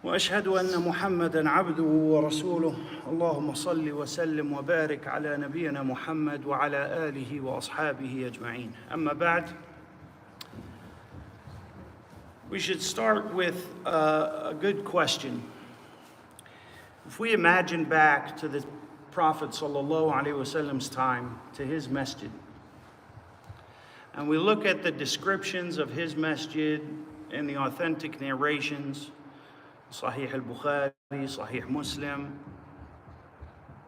وأشهد أن محمدًا عبده ورسوله اللهم صل وسلم وبارك على نبينا محمد وعلى آله وأصحابه أجمعين. أما بعد, we should start with a good question. If we imagine back to the Prophet sallallahu alaihi wasallam's time, to his masjid, and we look at the descriptions of his masjid in the authentic narrations, Sahih al-Bukhari, Sahih Muslim,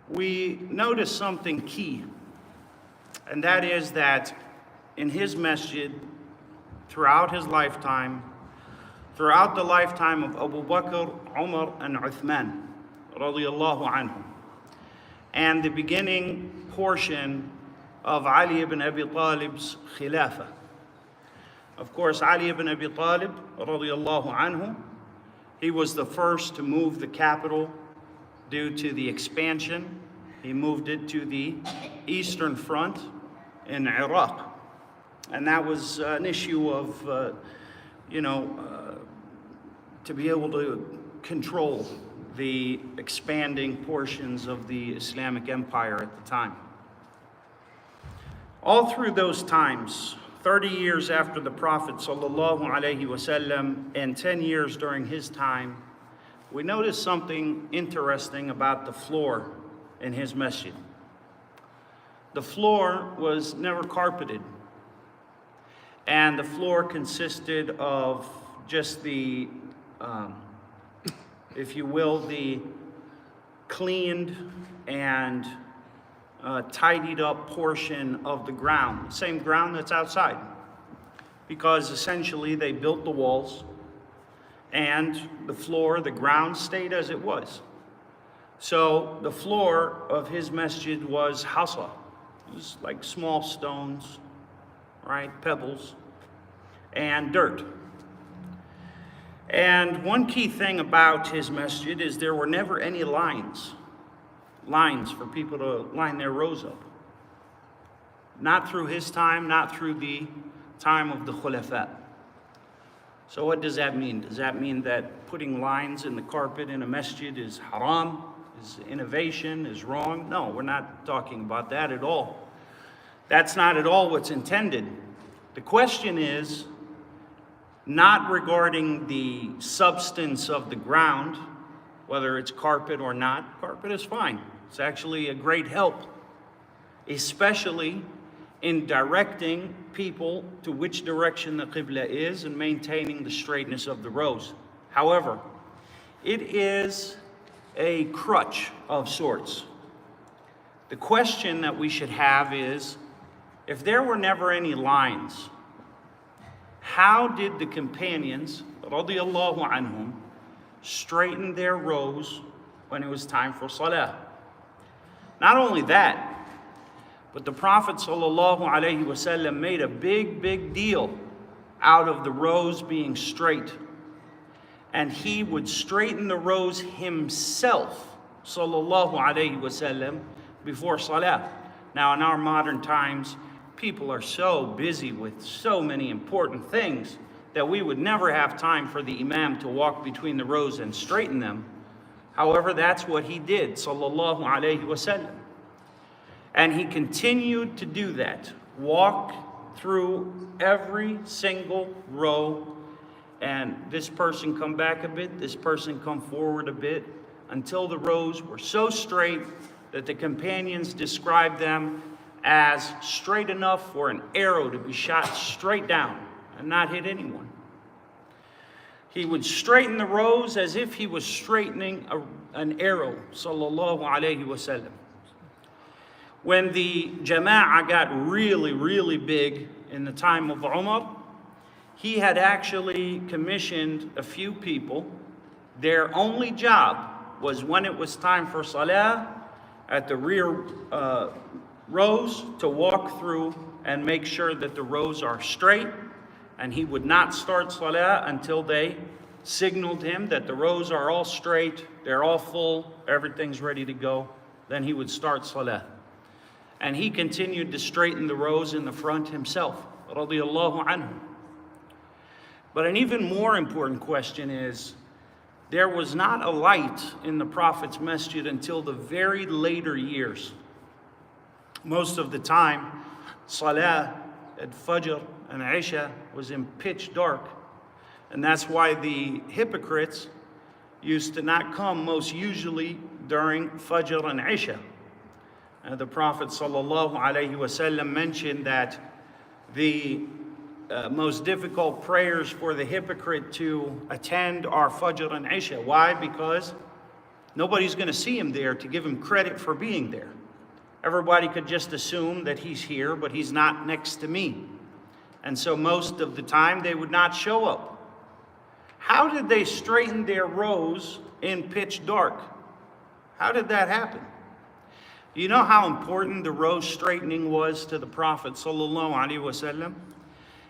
we notice something key, and that is that in his masjid, throughout his lifetime, throughout the lifetime of Abu Bakr, Umar, and Uthman, radiyallahu anhum, and the beginning portion of Ali ibn Abi Talib's Khilafah. Of course, Ali ibn Abi Talib, radiyallahu anhu, he was the first to move the capital due to the expansion. He moved it to the Eastern Front in Iraq. And that was an issue of, to be able to control the expanding portions of the Islamic empire at the time. All through those times, 30 years after the Prophet sallallahu alaihi wasallam and 10 years during his time, we notice something interesting about the floor in his masjid. The floor was never carpeted, and the floor consisted of just the, if you will, the cleaned and tidied up portion of the ground, same ground that's outside, because essentially they built the walls and the floor, the ground stayed as it was. So the floor of his masjid was hasa. It was like small stones, right, pebbles, and dirt. And one key thing about his masjid is there were never any lines for people to line their rows up. Not through his time, not through the time of the Khulafa. So what does that mean? Does that mean that putting lines in the carpet in a masjid is haram, is innovation, is wrong? No, we're not talking about that at all. That's not at all what's intended. The question is not regarding the substance of the ground, whether it's carpet or not. Carpet is fine. It's actually a great help, especially in directing people to which direction the Qibla is and maintaining the straightness of the rows. However, it is a crutch of sorts. The question that we should have is, if there were never any lines, how did the companions, radiyallahu anhum, straighten their rows when it was time for Salah? Not only that, but the Prophet sallallahu alaihi wasallam made a big deal out of the rows being straight. And he would straighten the rows himself, sallallahu alaihi wasallam, before Salah. Now in our modern times, people are so busy with so many important things that we would never have time for the Imam to walk between the rows and straighten them. However, that's what he did, sallallahu alaihi wasallam. And he continued to do that, walk through every single row, and this person come back a bit, this person come forward a bit, until the rows were so straight that the companions described them as straight enough for an arrow to be shot straight down and not hit anyone. He would straighten the rows as if he was straightening an arrow, sallallahu alaihi wasallam. When the jama'ah got really big in the time of Umar, he had actually commissioned a few people. Their only job was, when it was time for Salah, at the rear rows, to walk through and make sure that the rows are straight, and he would not start Salah until they signaled him that the rows are all straight, they're all full, everything's ready to go. Then he would start Salah. And he continued to straighten the rows in the front himself, radiyallahu anhu. But an even more important question is, There was not a light in the Prophet's masjid until the very later years. Most of the time, Salah, at Fajr, and Isha was in pitch dark. And that's why the hypocrites used to not come most usually during Fajr and Isha. The Prophet ﷺ mentioned that the most difficult prayers for the hypocrite to attend are Fajr and Isha. Why? Because nobody's going to see him there to give him credit for being there. Everybody could just assume that he's here, but he's not next to me. And so most of the time they would not show up. How did they straighten their rows in pitch dark? How did that happen? You know how important the row straightening was to the Prophet ﷺ?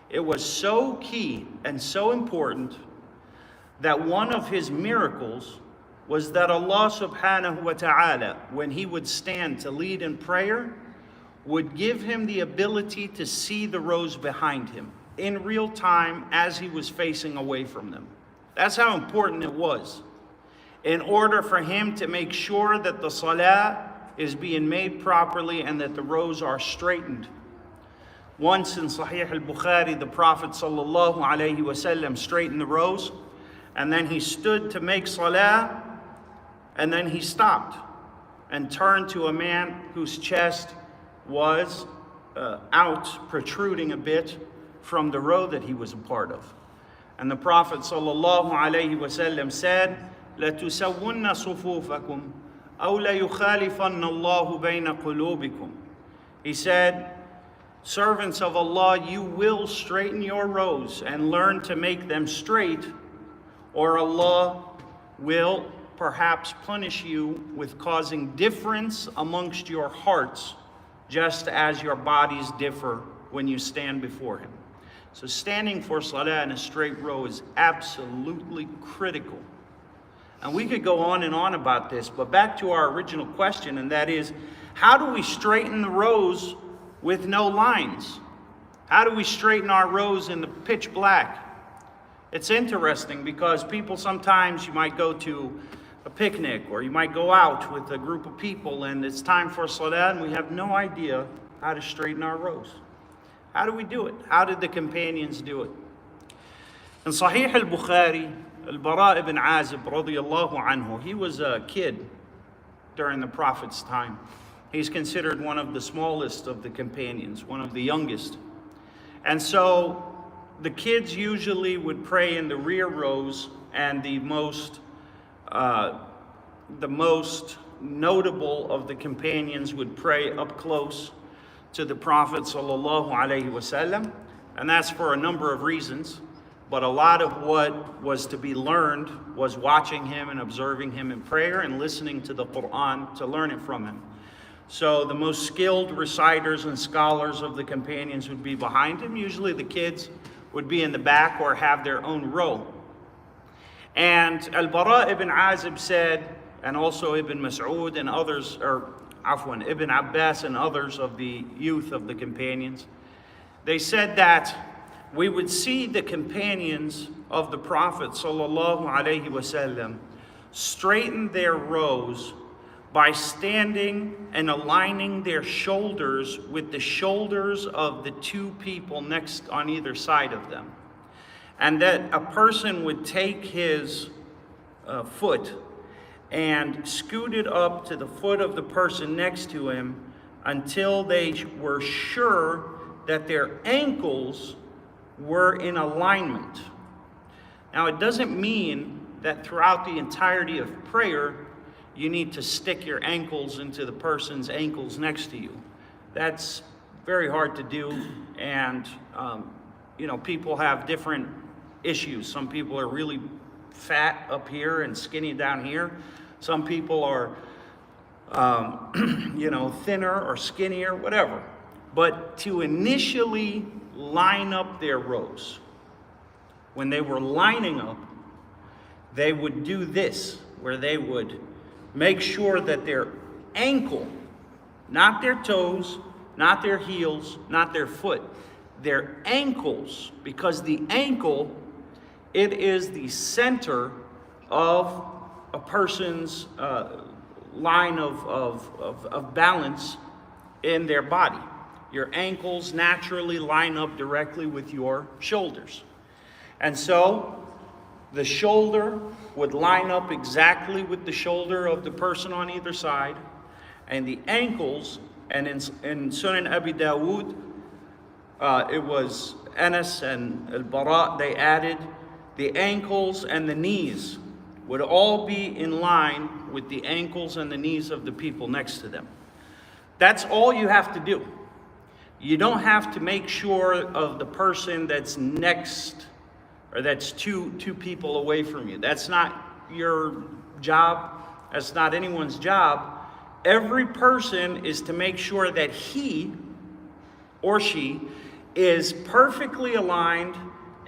It was so key and so important that one of his miracles was that Allah subhanahu wa ta'ala, when he would stand to lead in prayer, would give him the ability to see the rows behind him in real time as he was facing away from them. That's how important it was. In order for him to make sure that the salah is being made properly and that the rows are straightened. Once in Sahih al-Bukhari, the Prophet ﷺ straightened the rows, and then he stood to make salah, and then he stopped and turned to a man whose chest was out, protruding a bit from the row that he was a part of. And the Prophet ﷺ said, لَتُسَوُّنَّ صُفُوفَكُمْ أَوْ لَيُخَالِفَنَّ اللَّهُ بَيْنَ قُلُوبِكُمْ. He said, servants of Allah, you will straighten your rows and learn to make them straight, or Allah will perhaps punish you with causing difference amongst your hearts, just as your bodies differ when you stand before Him. So standing for salah in a straight row is absolutely critical. And we could go on and on about this, but back to our original question, and that is, how do we straighten the rows with no lines? How do we straighten our rows in the pitch black? It's interesting because people sometimes, you might go to a picnic or you might go out with a group of people and it's time for salah and we have no idea how to straighten our rows. How do we do it? How did the companions do it? In Sahih al-Bukhari, al-Bara ibn Azib radiyallahu anhu, he was a kid during the Prophet's time. He's considered one of the smallest of the companions, one of the youngest. And so the kids usually would pray in the rear rows, and the most notable of the companions would pray up close to the Prophet sallallahu alaihi wasallam, and that's for a number of reasons. But a lot of what was to be learned was watching him and observing him in prayer and listening to the Quran to learn it from him. So the most skilled reciters and scholars of the companions would be behind him. Usually the kids would be in the back or have their own row. And Al-Bara ibn Azib said, and also Ibn Mas'ud and others, Ibn Abbas and others of the youth of the companions, they said that we would see the companions of the Prophet sallallahu alaihi wasallam straighten their rows by standing and aligning their shoulders with the shoulders of the two people next on either side of them. And that a person would take his foot and scoot it up to the foot of the person next to him until they were sure that their ankles were in alignment. Now, it doesn't mean that throughout the entirety of prayer, you need to stick your ankles into the person's ankles next to you. That's very hard to do, and people have different issues. Some people are really fat up here and skinny down here. Some people are, thinner or skinnier, whatever. But to initially line up their rows, when they were lining up, they would do this, where they would make sure that their ankle, not their toes, not their heels, not their foot, their ankles, because the ankle, it is the center of a person's line of balance in their body. Your ankles naturally line up directly with your shoulders. And so the shoulder would line up exactly with the shoulder of the person on either side. And the ankles, and in Sunan Abi Dawood, it was Anas and Al-Bara, they added the ankles and the knees would all be in line with the ankles and the knees of the people next to them. That's all you have to do. You don't have to make sure of the person that's next or that's two people away from you. That's not your job. That's not anyone's job. Every person is to make sure that he or she is perfectly aligned,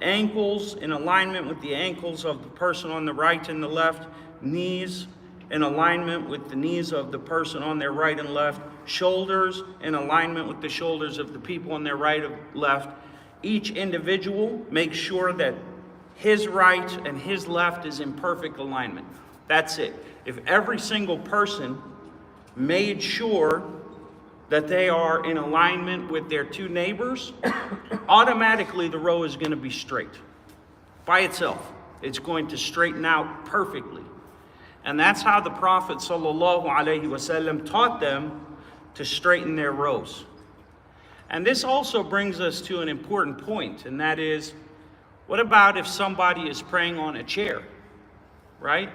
ankles in alignment with the ankles of the person on the right and the left, knees in alignment with the knees of the person on their right and left, shoulders in alignment with the shoulders of the people on their right and left. Each individual makes sure that his right and his left is in perfect alignment. That's it. If every single person made sure that they are in alignment with their two neighbors, automatically the row is going to be straight. By itself, it's going to straighten out perfectly. And that's how the Prophet ﷺ taught them to straighten their rows. And this also brings us to an important point, and that is, what about if somebody is praying on a chair, right?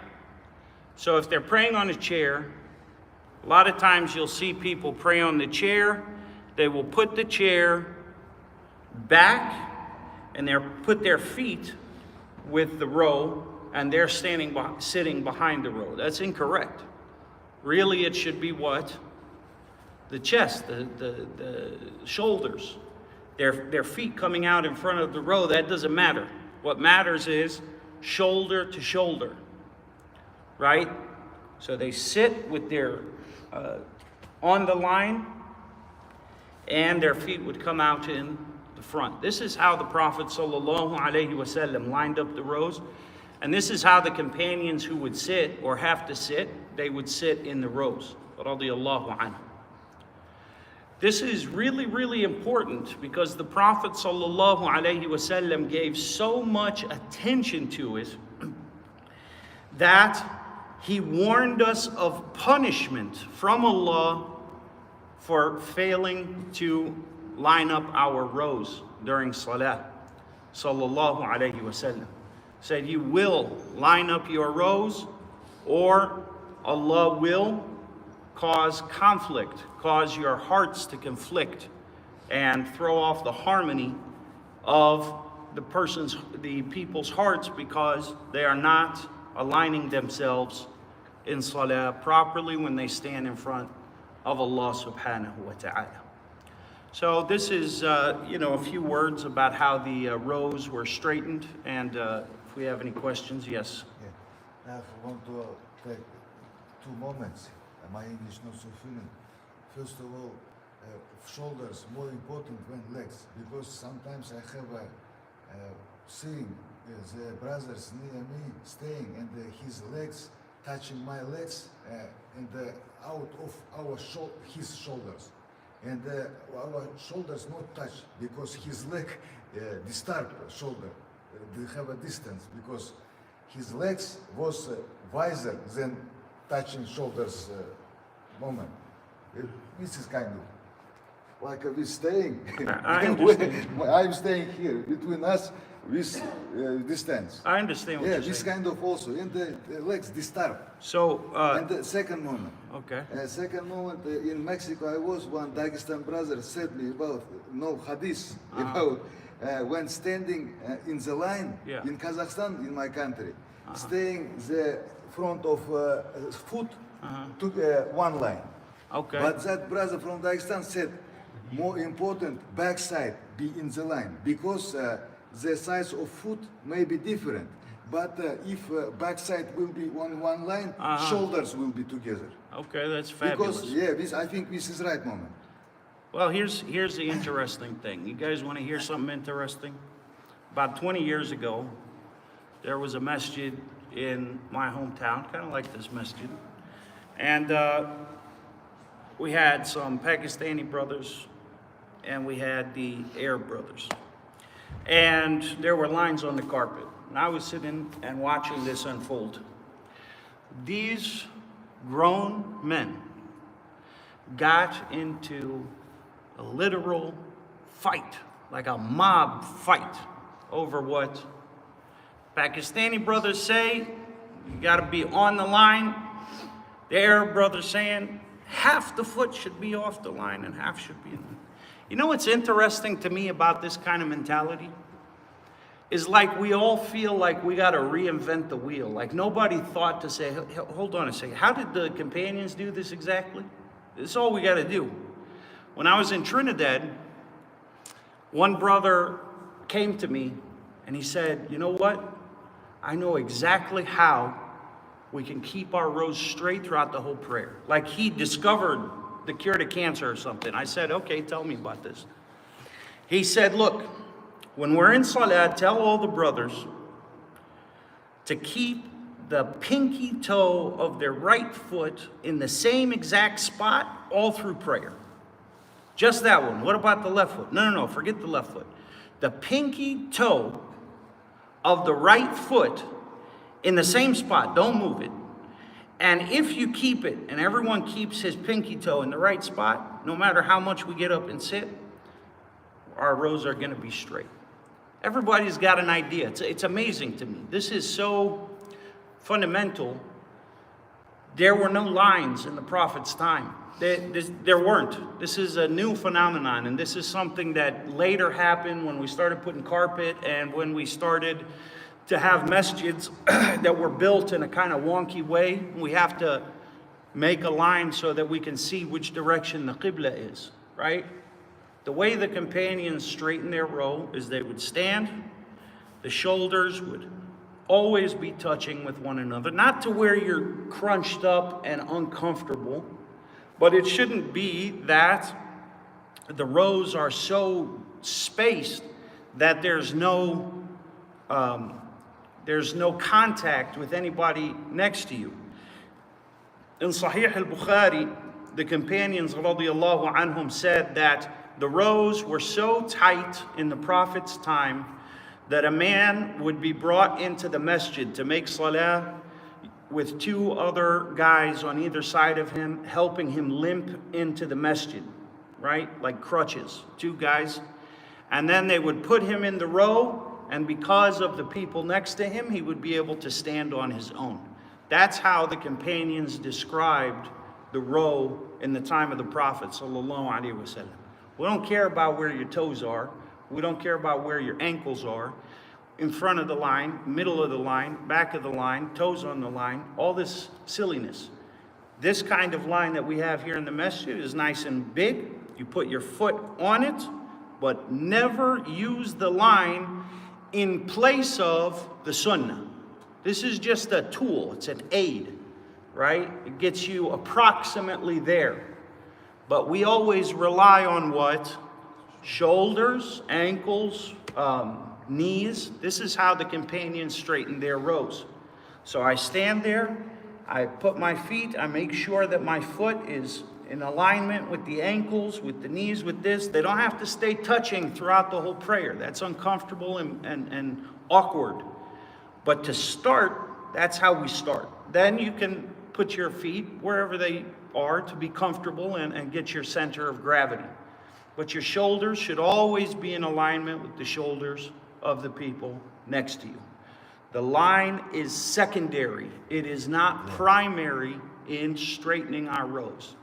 So if they're praying on a chair, a lot of times you'll see people pray on the chair. They will put the chair back and they'll put their feet with the row and they're sitting behind the row. That's incorrect. Really, it should be what? The chest, the shoulders, their feet coming out in front of the row. That doesn't matter. What matters is shoulder to shoulder, right? So they sit with their on the line, and their feet would come out in the front. This is how the Prophet ﷺ lined up the rows, and this is how the companions who would sit or have to sit, they would sit in the rows. Radiyallahu anhu. This is really, really important because the Prophet ﷺ gave so much attention to it that he warned us of punishment from Allah for failing to line up our rows during Salah. Sallallahu alayhi wasallam said, you will line up your rows or Allah will cause conflict, cause your hearts to conflict and throw off the harmony of the people's hearts because they are not aligning themselves in Salah properly when they stand in front of Allah subhanahu wa ta'ala. So this is, a few words about how the rows were straightened, and if we have any questions, yes. Yeah. I want to take 2 moments. My English not so fluent. First of all, shoulders more important than legs, because sometimes I have seeing the brothers near me staying and his legs touching my legs and out of his shoulders, and our shoulders not touch because his leg disturb shoulder. They have a distance because his legs was wiser than touching shoulders moment. This is kind of like we staying. I understand. I'm staying here between us with distance. I understand what you're saying. This kind of also, and the legs disturb. So, and the second moment. okay. Second moment, in Mexico, I was one Dagestan brother said me about no hadith about when standing in the line in Kazakhstan, in my country, staying the front of foot to one line. Okay. But that brother from Dagestan said more important backside be in the line because the size of foot may be different. But if backside will be on one line, shoulders will be together. Okay, that's fabulous. Because I think this is right moment. Well, here's the interesting thing. You guys want to hear something interesting? About 20 years ago, there was a masjid in my hometown, kind of like this masjid. And we had some Pakistani brothers and we had the Arab brothers. And there were lines on the carpet. And I was sitting and watching this unfold. These grown men got into a literal fight, like a mob fight, over what Pakistani brothers say, you gotta be on the line. The Arab brothers saying, half the foot should be off the line and half should be in. You know what's interesting to me about this kind of mentality? Is like we all feel like we gotta reinvent the wheel. Like nobody thought to say, hold on a second, how did the companions do this exactly? This is all we gotta do. When I was in Trinidad, one brother came to me and he said, you know what? I know exactly how we can keep our rows straight throughout the whole prayer. Like he discovered the cure to cancer or something. I said, okay, tell me about this. He said, look, when we're in Salah, tell all the brothers to keep the pinky toe of their right foot in the same exact spot all through prayer. Just that one. What about the left foot? No, forget the left foot. The pinky toe of the right foot in the same spot. Don't move it. And if you keep it, and everyone keeps his pinky toe in the right spot, no matter how much we get up and sit, our rows are going to be straight. Everybody's got an idea. It's amazing to me. This is so fundamental. There were no lines in the Prophet's time. There weren't. This is a new phenomenon, and this is something that later happened when we started putting carpet and when we started to have masjids that were built in a kind of wonky way. We have to make a line so that we can see which direction the Qibla is, right? The way the companions straighten their row is they would stand, the shoulders would always be touching with one another, not to where you're crunched up and uncomfortable, but it shouldn't be that the rows are so spaced that there's no contact with anybody next to you. In Sahih al-Bukhari, the companions radiallahu anhum said that the rows were so tight in the Prophet's time that a man would be brought into the masjid to make salah with two other guys on either side of him, helping him limp into the masjid, right? Like crutches, two guys. And then they would put him in the row, and because of the people next to him, he would be able to stand on his own. That's how the companions described the row in the time of the Prophet sallallahu alaihi wasallam. We don't care about where your toes are. We don't care about where your ankles are. In front of the line, middle of the line, back of the line, toes on the line, all this silliness. This kind of line that we have here in the masjid is nice and big. You put your foot on it, but never use the line in place of the sunnah. This is just a tool. It's an aid, right? It gets you approximately there. But we always rely on what? Shoulders, ankles, knees. This is how the companions straighten their rows. So I stand there, I put my feet, I make sure that my foot is in alignment with the ankles, with the knees, with this. They don't have to stay touching throughout the whole prayer. That's uncomfortable and awkward. But to start, that's how we start. Then you can put your feet wherever they are to be comfortable and get your center of gravity. But your shoulders should always be in alignment with the shoulders of the people next to you. The line is secondary. It is not primary in straightening our rows.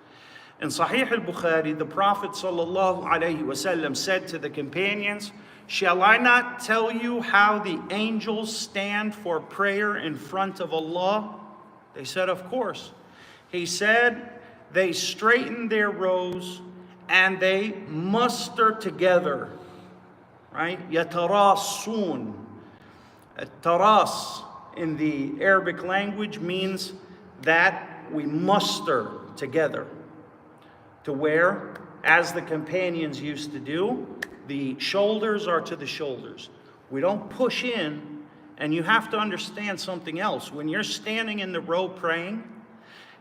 In Sahih al-Bukhari, the Prophet sallallahu alaihi wasallam said to the companions, "Shall I not tell you how the angels stand for prayer in front of Allah?" They said, "Of course." He said, "They straighten their rows and they muster together." Right? Yatarasun. Taras in the Arabic language means that we muster together. To where, as the companions used to do, the shoulders are to the shoulders. We don't push in And you have to understand something else. When you're standing in the row praying,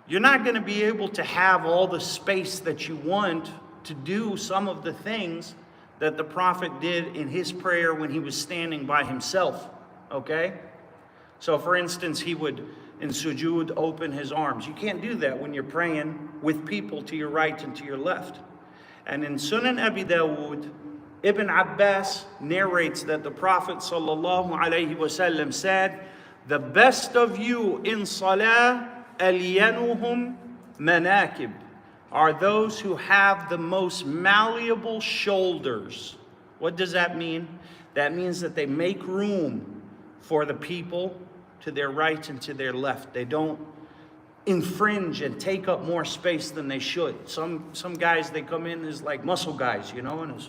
you're not going to be able to have all the space that you want to do some of the things that the Prophet did in his prayer when he was standing by himself. Okay? So for instance, he would, in sujood, open his arms. You can't do that when you're praying with people to your right and to your left. And in Sunan Abi Dawood, Ibn Abbas narrates that the Prophet ﷺ said, the best of you in salah, alyanuhum manakib, are those who have the most malleable shoulders. What does that mean? That means that they make room for the people to their right and to their left. They don't infringe and take up more space than they should. Some guys, they come in as like muscle guys, you know, and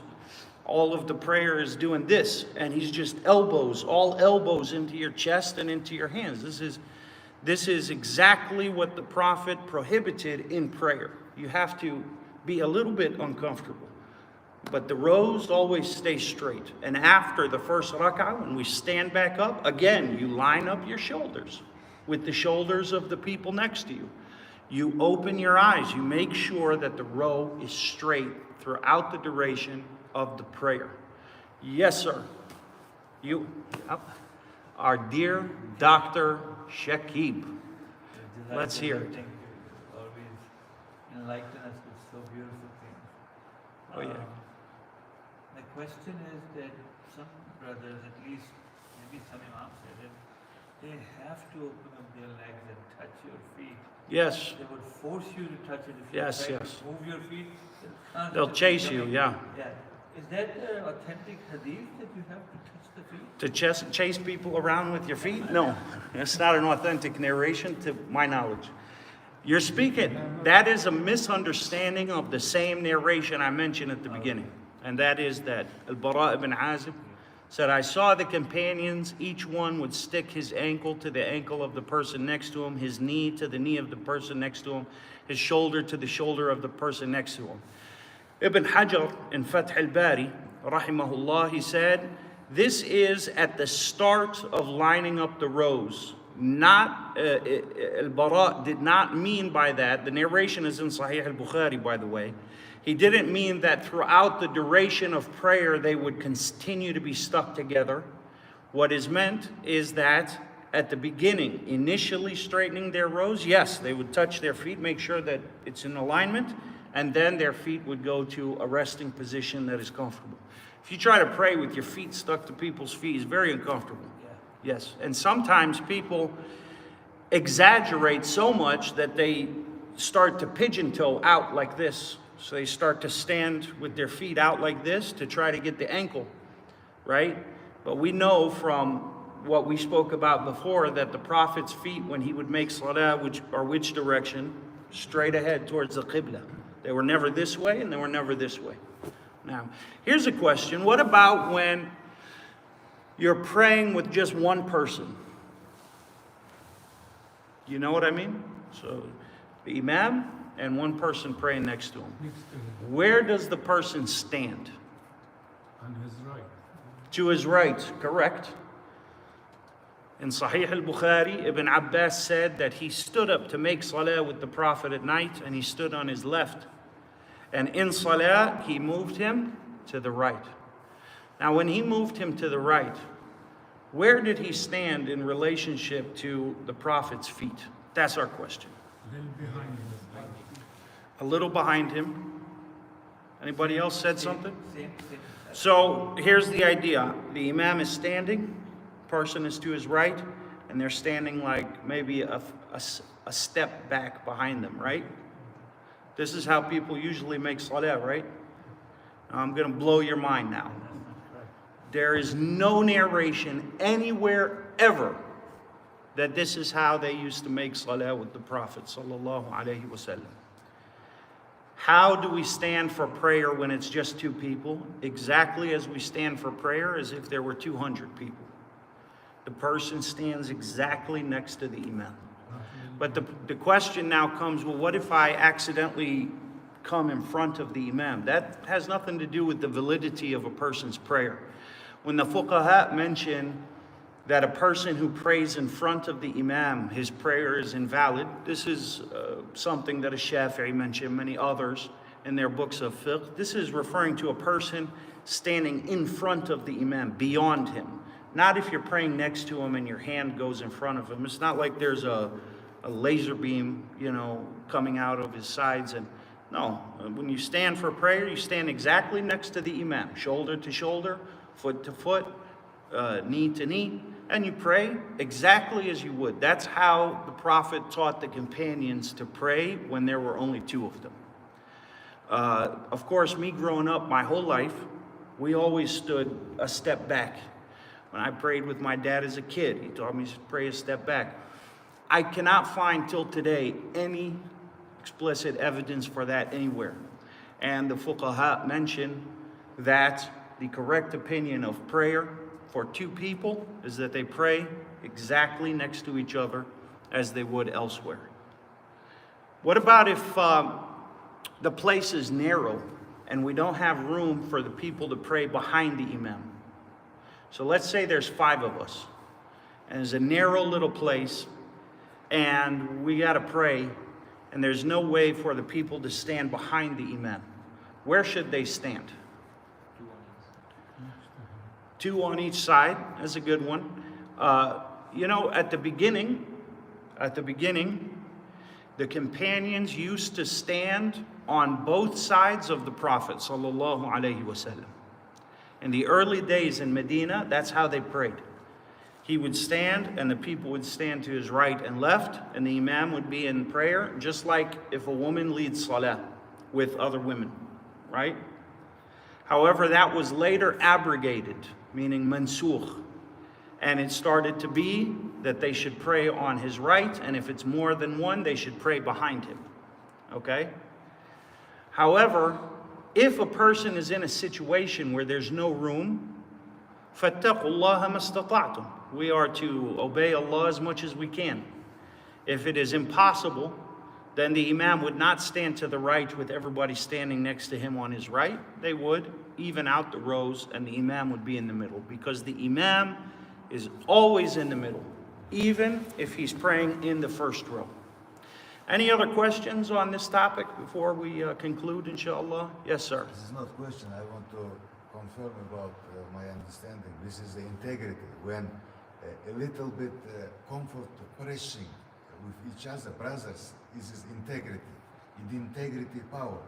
all of the prayer is doing this, and he's just all elbows into your chest and into your hands. This is exactly what the Prophet prohibited in prayer. You have to be a little bit uncomfortable. But the rows always stay straight. And after the first rak'ah, when we stand back up, again, you line up your shoulders with the shoulders of the people next to you. You open your eyes. You make sure that the row is straight throughout the duration of the prayer. Yes, sir. You, our dear Dr. Shakib. Let's hear it. Always enlighten us with so beautiful things. Oh, yeah. The question is that some brothers, at least maybe some Imam said it, they have to open up their legs and touch your feet. Yes. They would force you to touch it. If you Yes, try yes. to move your feet, They'll chase you, yeah. Yeah. Is that an authentic hadith that you have to touch the feet? To chase people around with your feet? No, that's not an authentic narration to my knowledge. You're speaking, that is a misunderstanding of the same narration I mentioned at the beginning. And that is that Al-Bara ibn Azib said, I saw the companions, each one would stick his ankle to the ankle of the person next to him, his knee to the knee of the person next to him, his shoulder to the shoulder of the person next to him. Ibn Hajar in Fath al-Bari, rahimahullah, he said, this is at the start of lining up the rows. Not, Al-Bara did not mean by that, the narration is in Sahih al-Bukhari, by the way, he didn't mean that throughout the duration of prayer they would continue to be stuck together. What is meant is that at the beginning, initially straightening their rows, yes, they would touch their feet, make sure that it's in alignment, and then their feet would go to a resting position that is comfortable. If you try to pray with your feet stuck to people's feet, it's very uncomfortable. Yeah. Yes, and sometimes people exaggerate so much that they start to pigeon toe out like this. So they start to stand with their feet out like this to try to get the ankle, right? But we know from what we spoke about before that the Prophet's feet, when he would make salah, which direction? Straight ahead towards the Qibla. They were never this way and they were never this way. Now, here's a question. What about when you're praying with just one person? You know what I mean? So the Imam and one person praying next to him. Where does the person stand? On his right. To his right, correct. In Sahih al-Bukhari, Ibn Abbas said that he stood up to make salah with the Prophet at night and he stood on his left. And in salah, he moved him to the right. Now, when he moved him to the right, where did he stand in relationship to the Prophet's feet? That's our question. A little behind him. A little behind him. Anybody else said something? Same. So here's the idea. The Imam is standing, person is to his right, and they're standing like maybe a step back behind them, right? This is how people usually make salah, right? I'm going to blow your mind now. There is no narration anywhere ever that this is how they used to make salah with the Prophet sallallahu alaihi wasallam. How do we stand for prayer when it's just two people? Exactly as we stand for prayer as if there were 200 people. The person stands exactly next to the Imam. But the question now comes, well, what if I accidentally come in front of the Imam? That has nothing to do with the validity of a person's prayer. When the fuqaha mention that a person who prays in front of the Imam, his prayer is invalid. This is something that a Shafi'i mentioned, many others in their books of fiqh. This is referring to a person standing in front of the Imam, beyond him. Not if you're praying next to him and your hand goes in front of him. It's not like there's a laser beam, coming out of his sides. And no, when you stand for prayer, you stand exactly next to the Imam, shoulder to shoulder, foot to foot, knee to knee, and you pray exactly as you would. That's how the Prophet taught the companions to pray when there were only two of them. Of course, me growing up my whole life, we always stood a step back. When I prayed with my dad as a kid, he taught me to pray a step back. I cannot find till today any explicit evidence for that anywhere. And the fuqaha mention that the correct opinion of prayer for two people is that they pray exactly next to each other as they would elsewhere. What about if the place is narrow and we don't have room for the people to pray behind the Imam? So let's say there's 5 of us and there's a narrow little place and we got to pray and there's no way for the people to stand behind the Imam. Where should they stand? 2 on each side. That's a good one. At the beginning, the companions used to stand on both sides of the Prophet sallallahu alaihi wasallam. In the early days in Medina, that's how they prayed. He would stand and the people would stand to his right and left, and the Imam would be in prayer, just like if a woman leads Salah with other women, right? However, that was later abrogated, meaning mansukh. And it started to be that they should pray on his right, and if it's more than one, they should pray behind him. Okay? However, if a person is in a situation where there's no room, فَاتَّقُوا اللَّهَ مَا اسْتَطَعْتُمْ. We are to obey Allah as much as we can. If it is impossible, then the Imam would not stand to the right with everybody standing next to him on his right. They would even out the rows and the Imam would be in the middle, because the Imam is always in the middle, even if he's praying in the first row. Any other questions on this topic before we conclude, inshallah? Yes, sir. This is not a question. I want to confirm about my understanding. This is the integrity. When a little bit comfort pressing with each other, brothers, this is integrity. In integrity power.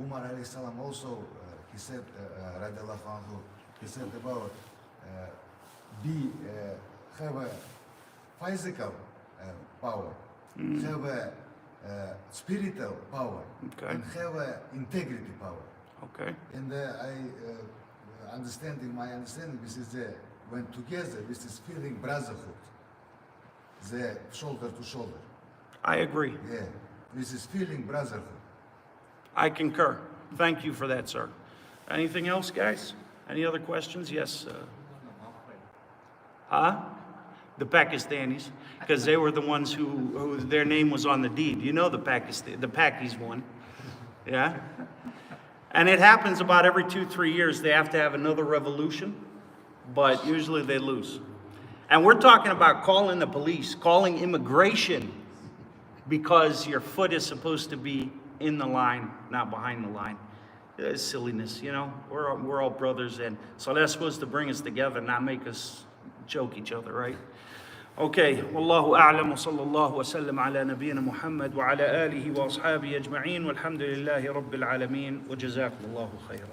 Umar alayhi salam also, he said, radiallahu anhu, he said about have a physical power, have a spiritual power, Okay. and have a integrity power. Okay. And my understanding, this is when together, this is feeling brotherhood, the shoulder to shoulder. I agree. Yeah, this is feeling brotherhood. I concur. Thank you for that, sir. Anything else, guys? Any other questions? Yes. The Pakistanis, because they were the ones who their name was on the deed. You know the Pakis won. Yeah? And it happens about every 2-3 years. They have to have another revolution, but usually they lose. And we're talking about calling the police, calling immigration, because your foot is supposed to be in the line, not behind the line. It's silliness, We're all brothers, and so that's supposed to bring us together, not make us choke each other, right? Okay, wallahu a'lam wa sallallahu wa sallam ala nabiyyina Muhammad wa ala alihi wa ashabihi ajma'in walhamdulillahi rabbil alamin wa jazakumullahu khairan.